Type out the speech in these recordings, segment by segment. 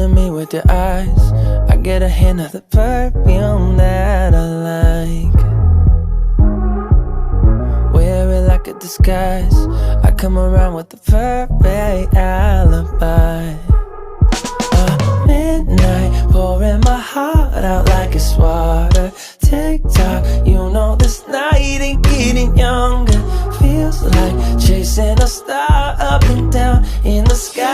to me with your eyes, I get a hint of the perfume that I like. Wear it like a disguise, I come around with the perfect alibi. Midnight, pouring my heart out like it's water. Tick-tock, you know this night ain't getting younger. Feels like chasing a star up and down in the sky.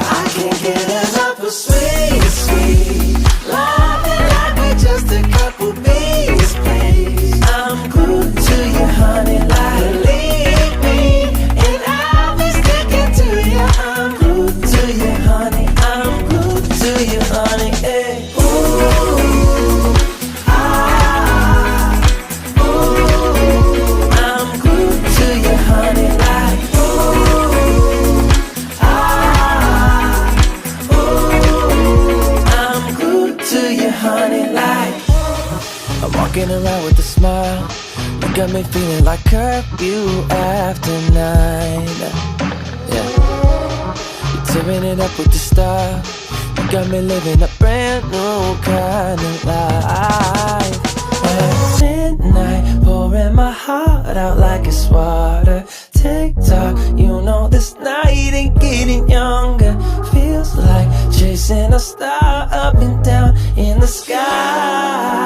I can't get enough of sweet, sweet loving like we're just a couple bees, please. I'm glued to you, honey, like leave me, and I'll be sticking to you. I'm glued to you, honey, I'm glued to you, honey, hey. Ooh, ah, ooh, I'm glued to you, honey, like ooh, ah, ooh, I'm glued to you, honey, like. I'm walking around with a smile, you got me feeling like curfew after 9. Yeah, you're tearing it up with the style. You got me living a brand new kind of life. At midnight, pouring my heart out like it's water. Tick-tock, you know this night ain't getting younger. Feels like chasing a star up and down in the sky.